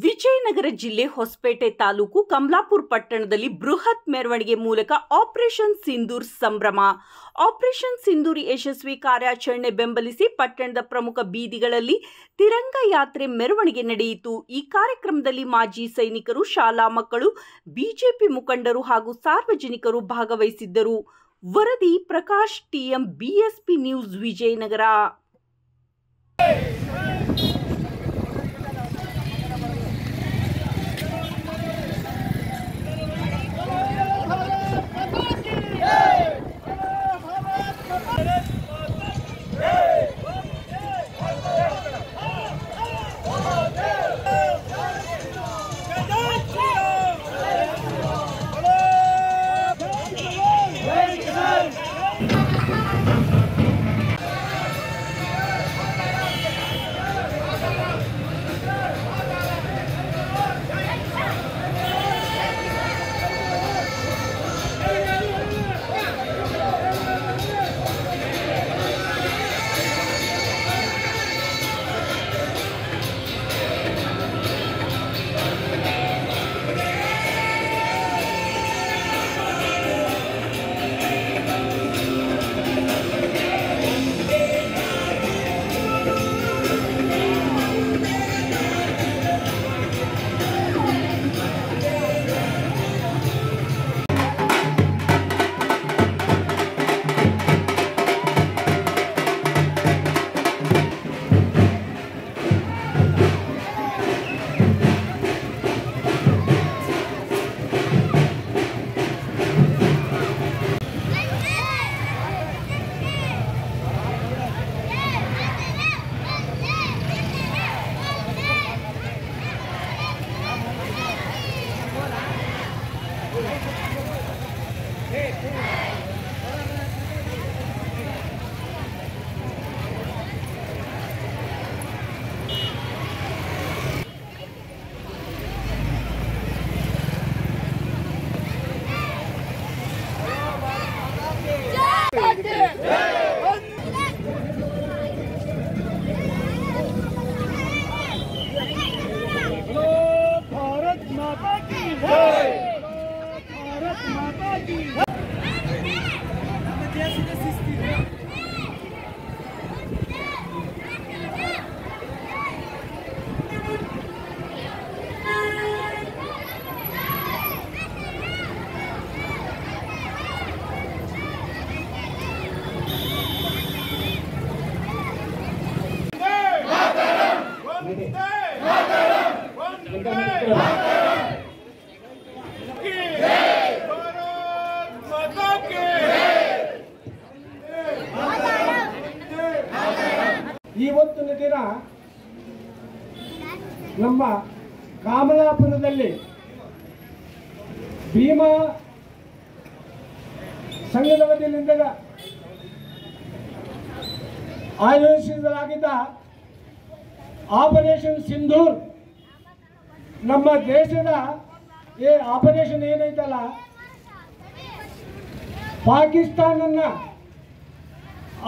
ವಿಜಯನಗರ ಜಿಲ್ಲೆ ಹೊಸಪೇಟೆ ತಾಲೂಕು ಕಮಲಾಪುರ ಪಟ್ಟಣದಲ್ಲಿ ಬೃಹತ್ ಮೆರವಣಿಗೆ ಮೂಲಕ ಆಪರೇಷನ್ ಸಿಂಧೂರ್ ಸಂಭ್ರಮ. ಆಪರೇಷನ್ ಸಿಂಧೂರ್ ಯಶಸ್ವಿ ಕಾರ್ಯಾಚರಣೆ ಬೆಂಬಲಿಸಿ ಪಟ್ಟಣದ ಪ್ರಮುಖ ಬೀದಿಗಳಲ್ಲಿ ತಿರಂಗ ಯಾತ್ರೆ ಮೆರವಣಿಗೆ ನಡೆಯಿತು. ಈ ಕಾರ್ಯಕ್ರಮದಲ್ಲಿ ಮಾಜಿ ಸೈನಿಕರು, ಶಾಲಾ ಮಕ್ಕಳು, ಬಿಜೆಪಿ ಮುಖಂಡರು ಹಾಗೂ ಸಾರ್ವಜನಿಕರು ಭಾಗವಹಿಸಿದ್ದರು. ವರದಿ Prakash TM, BSP news, Vijayanagara. ಇವತ್ತಿನ ದಿನ ನಮ್ಮ ಕಮಲಾಪುರದಲ್ಲಿ ಭೀಮಾ ಸಂಘದ ವತಿಯಿಂದ ಆಯೋಜಿಸಲಾಗಿದ್ದ ಆಪರೇಷನ್ ಸಿಂಧೂರ್ ನಮ್ಮ ದೇಶದ ಆಪರೇಷನ್ ಏನೈತಲ್ಲ, ಪಾಕಿಸ್ತಾನನ್ನ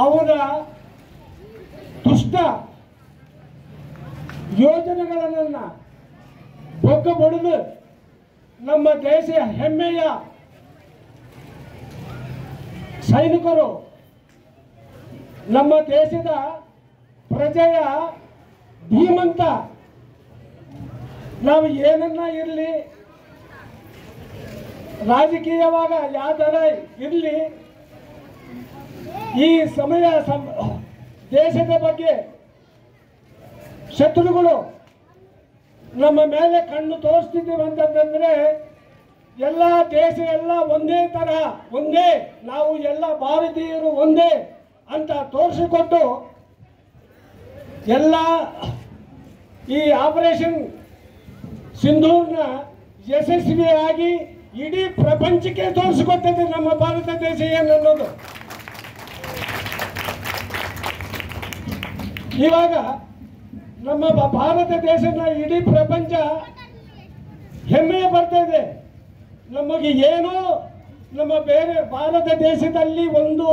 ಅವರ ದುಷ್ಟ ಯೋಜನೆಗಳನ್ನು ಬೊಗ್ಗಬಡಿದು ನಮ್ಮ ದೇಶ ಹೆಮ್ಮೆಯ ಸೈನಿಕರು, ನಮ್ಮ ದೇಶದ ಪ್ರಜೆಯ ಧೀಮಂತ, ನಾವು ಏನನ್ನ ಇರಲಿ, ರಾಜಕೀಯವಾಗ ಯಾವ್ದಾರ ಇರಲಿ, ಈ ಸಮಯ ದೇಶದ ಬಗ್ಗೆ ಶತ್ರುಗಳು ನಮ್ಮ ಮೇಲೆ ಕಣ್ಣು ತೋರಿಸ್ತಿದ್ದೀವಿ ಅಂತಂದ್ರೆ ಎಲ್ಲ ದೇಶ ಎಲ್ಲ ಒಂದೇ ತರಹ, ಒಂದೇ, ನಾವು ಎಲ್ಲ ಭಾರತೀಯರು ಒಂದೇ ಅಂತ ತೋರಿಸಿಕೊಟ್ಟು ಎಲ್ಲ ಈ ಆಪರೇಷನ್ ಸಿಂಧೂರ್ನ ಯಶಸ್ವಿಯಾಗಿ ಇಡೀ ಪ್ರಪಂಚಕ್ಕೆ ತೋರಿಸಿಕೊಟ್ಟಿದೆ ನಮ್ಮ ಭಾರತ ದೇಶ ಏನನ್ನೋದು. ಇವಾಗ ನಮ್ಮ ಭಾರತ ದೇಶನ ಇಡೀ ಪ್ರಪಂಚ ಹೆಮ್ಮೆ ಬರ್ತಾ ಇದೆ. ನಮಗೆ ಏನೋ ನಮ್ಮ ಬೇರೆ ಭಾರತ ದೇಶದಲ್ಲಿ ಒಂದು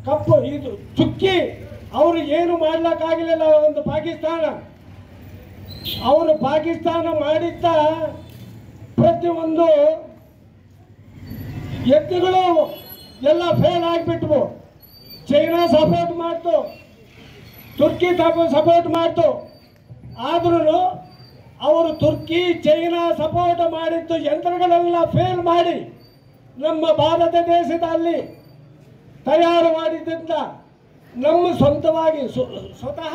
ಕಪ್ಪು ಇದು ಚುಕ್ಕಿ ಅವರು ಏನು ಮಾಡ್ಲಿಕ್ಕಾಗಲಿಲ್ಲ. ಒಂದು ಪಾಕಿಸ್ತಾನ ಅವರು ಪಾಕಿಸ್ತಾನ ಮಾಡಿದ್ದ ಪ್ರತಿಯೊಂದು ಯತ್ನಗಳು ಎಲ್ಲ ಫೇಲ್ ಆಗಿಬಿಟ್ವು. ಚೈನಾ ಸಪೋರ್ಟ್ ಮಾಡ್ತು, ತುರ್ಕಿ ಸಪೋರ್ಟ್ ಮಾಡ್ತು. ಆದ್ರೂ ಅವರು ತುರ್ಕಿ ಚೈನಾ ಸಪೋರ್ಟ್ ಮಾಡಿದ್ದು ಯಂತ್ರಗಳೆಲ್ಲ ಫೇಲ್ ಮಾಡಿ ನಮ್ಮ ಭಾರತ ದೇಶದಲ್ಲಿ ತಯಾರು ಮಾಡಿದ್ದರಿಂದ ನಮ್ಮ ಸ್ವಂತವಾಗಿ ಸ್ವತಃ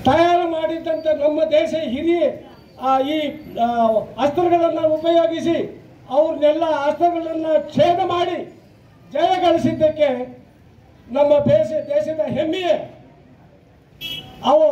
ತಯಾರು ಮಾಡಿದ್ದಂಥ ನಮ್ಮ ದೇಶ ಹಿರಿಯ ಈ ಅಸ್ತ್ರಗಳನ್ನು ಉಪಯೋಗಿಸಿ ಅವ್ರನ್ನೆಲ್ಲ ಅಸ್ತ್ರಗಳನ್ನು ಛೇದ ಮಾಡಿ ಜಯ ಗಳಿಸಿದ್ದಕ್ಕೆ ನಮ್ಮ ದೇಶದ ಹೆಮ್ಮೆಯೇ ಅವು